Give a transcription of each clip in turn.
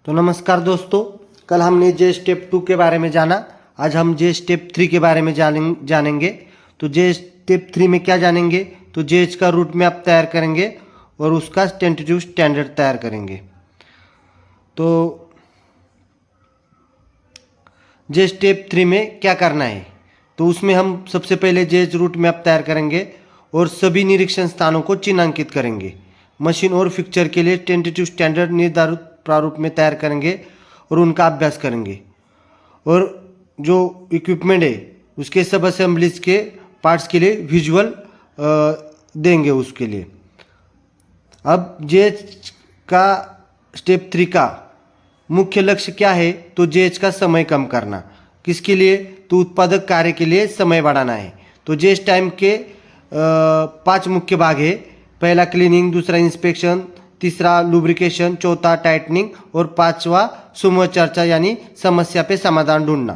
तो नमस्कार दोस्तों, कल हमने जे स्टेप 2 के बारे में जाना। आज हम जे स्टेप 3 के बारे में जानेंगे। तो जे स्टेप 3 में क्या जानेंगे? तो जेएच का रूट मैप तैयार करेंगे और उसका टेंटेटिव स्टैंडर्ड तैयार करेंगे। तो जे स्टेप 3 में क्या करना है? तो उसमें हम सबसे पहले जेएच रूट मैप तैयार करेंगे और सभी निरीक्षण स्थानों को चिन्हांकित करेंगे। मशीन और फिक्चर के लिए टेंटेटिव स्टैंडर्ड निर्धारित प्रारूप में तैयार करेंगे और उनका अभ्यास करेंगे। और जो इक्विपमेंट है उसके सब असेंबलीज के पार्ट्स के लिए विजुअल देंगे उसके लिए। अब जेएच का स्टेप 3 का मुख्य लक्ष्य क्या है? तो जेएच का समय कम करना। किसके लिए? तो उत्पादक कार्य के लिए समय बढ़ाना है। तो जेएच टाइम के 5 मुख्य भाग है। पहला क्लीनिंग, दूसरा इंस्पेक्शन, तीसरा लुब्रिकेशन, चौथा टाइटनिंग और पांचवा समूह चर्चा यानी समस्या पे समाधान ढूंढना।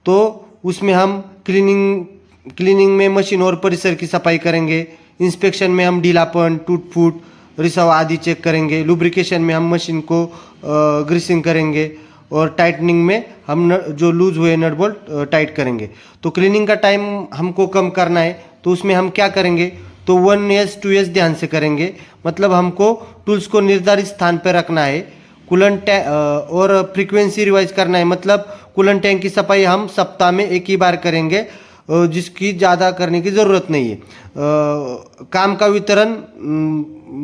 तो उसमें हम क्लीनिंग में मशीन और परिसर की सफाई करेंगे। इंस्पेक्शन में हम ढीलापन, टूट फूट, रिसाव आदि चेक करेंगे। लुब्रिकेशन में हम मशीन को ग्रीसिंग करेंगे और टाइटनिंग में हम जो लूज हुए नट बोल्ट टाइट करेंगे। तो क्लीनिंग का टाइम हमको कम करना है, तो उसमें हम क्या करेंगे? तो 1S 2S ध्यान से करेंगे। मतलब हमको टूल्स को निर्धारित स्थान पर रखना है। कूलेंट और फ्रीक्वेंसी रिवाइज करना है। मतलब कूलेंट टैंक की सफाई हम सप्ताह में एक ही बार करेंगे, जिसकी ज़्यादा करने की ज़रूरत नहीं है। काम का वितरण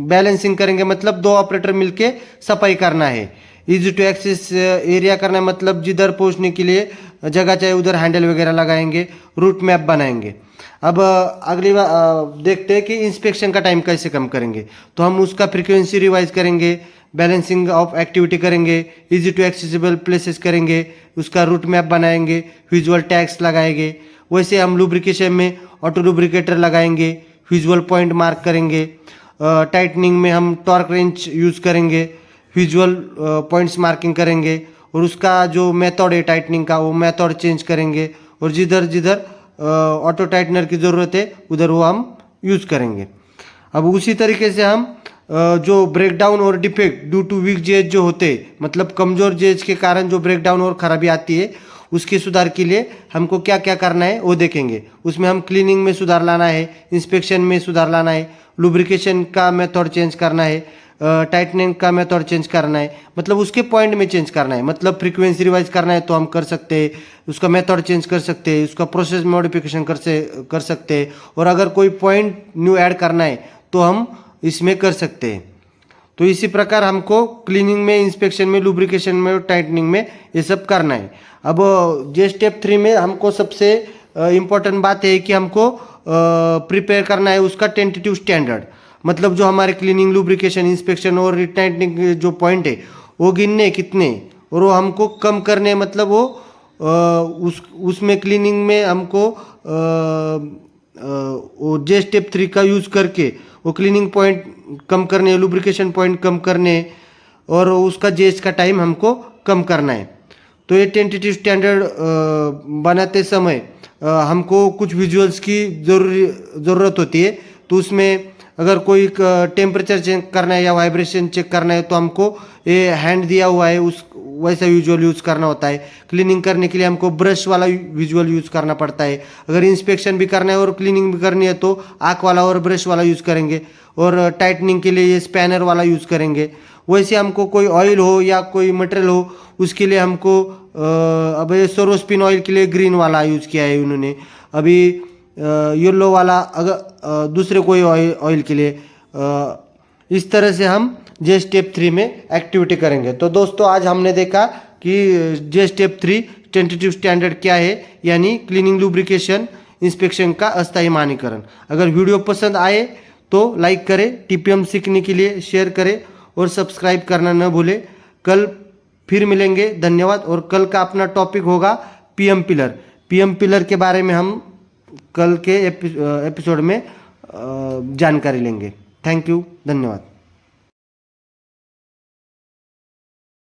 बैलेंसिंग करेंगे। मतलब 2 ऑपरेटर मिलके सफाई करना है। इजी टू एक्सेस एरिया करना है। मतलब जिधर पहुंचने के लिए जगह चाहिए उधर हैंडल वगैरह लगाएंगे। रूट मैप बनाएंगे। अब अगली बार देखते हैं कि इंस्पेक्शन का टाइम कैसे कम करेंगे। तो हम उसका फ्रीक्वेंसी रिवाइज करेंगे, बैलेंसिंग ऑफ एक्टिविटी करेंगे, इजी टू एक्सेसिबल प्लेसेस करेंगे, उसका रूट मैप बनाएंगे, विजुअल टैग्स लगाएंगे। वैसे हम लुब्रिकेशन में ऑटो लुब्रिकेटर लगाएंगे, विजुअल पॉइंट मार्क करेंगे। टाइटनिंग में हम टॉर्क रेंच यूज़ करेंगे, विजुअल पॉइंट्स मार्किंग करेंगे और उसका जो मेथड है टाइटनिंग का वो मेथड चेंज करेंगे। और जिधर जिधर ऑटो टाइटनर की ज़रूरत है उधर वो हम यूज़ करेंगे। अब उसी तरीके से हम जो ब्रेकडाउन और डिफेक्ट ड्यू टू वीक जेज जो होते हैं, मतलब कमज़ोर जेज के कारण जो ब्रेकडाउन और ख़राबी आती है, उसके सुधार के लिए हमको क्या क्या करना है वो देखेंगे। उसमें हम क्लीनिंग में सुधार लाना है, इंस्पेक्शन में सुधार लाना है, लुब्रिकेशन का मेथड चेंज करना है, टाइटनिंग का मेथड चेंज करना है। मतलब उसके पॉइंट में चेंज करना है। मतलब फ्रीक्वेंसी रिवाइज करना है तो हम कर सकते हैं, उसका मेथड चेंज कर सकते हैं, उसका प्रोसेस मॉडिफिकेशन कर सकते हैं। और अगर कोई पॉइंट न्यू ऐड करना है तो हम इसमें कर सकते हैं। तो इसी प्रकार हमको क्लीनिंग में, इंस्पेक्शन में, लुब्रिकेशन में और टाइटनिंग में ये सब करना है। अब जे स्टेप 3 में हमको सबसे इम्पोर्टेंट बात है कि हमको प्रिपेयर करना है उसका टेंटेटिव स्टैंडर्ड। मतलब जो हमारे क्लीनिंग, लुब्रिकेशन, इंस्पेक्शन और टाइटनिंग जो पॉइंट है वो गिनने कितने और वो हमको कम करने। मतलब वो उसमें क्लीनिंग में हमको वो जे स्टेप 3 का यूज़ करके वो क्लीनिंग पॉइंट कम करने, लुब्रिकेशन पॉइंट कम करने और उसका जेएच का टाइम हमको कम करना है। तो ये टेंटेटिव स्टैंडर्ड बनाते समय हमको कुछ विजुअल्स की ज़रूरत होती है। तो उसमें अगर कोई टेम्परेचर चेक करना है या वाइब्रेशन चेक करना है तो हमको ये हैंड दिया हुआ है उस वैसा विजुअल यूज़ करना होता है। क्लीनिंग करने के लिए हमको ब्रश वाला विजुअल यूज़ करना पड़ता है। अगर इंस्पेक्शन भी करना है और क्लीनिंग भी करनी है तो आँख वाला और ब्रश वाला यूज़ करेंगे। और टाइटनिंग के लिए ये स्पैनर वाला यूज़ करेंगे। वैसे हमको कोई ऑयल हो या कोई मटेरियल हो उसके लिए हमको अब ये सोरोस्पिन ऑयल के लिए ग्रीन वाला यूज़ किया है उन्होंने। अभी येलो वाला अगर दूसरे कोई ऑयल के लिए इस तरह से हम जे स्टेप 3 में एक्टिविटी करेंगे। तो दोस्तों आज हमने देखा कि जे स्टेप 3 टेंटेटिव स्टैंडर्ड क्या है, यानी क्लीनिंग, लुब्रिकेशन, इंस्पेक्शन का अस्थायी मानकीकरण। अगर वीडियो पसंद आए तो लाइक करें, टीपीएम सीखने के लिए शेयर करें और सब्सक्राइब करना न भूलें। कल फिर मिलेंगे, धन्यवाद। और कल का अपना टॉपिक होगा पीएम पिलर। पीएम पिलर के बारे में हम कल के एपिसोड में जानकारी लेंगे। थैंक यू, धन्यवाद।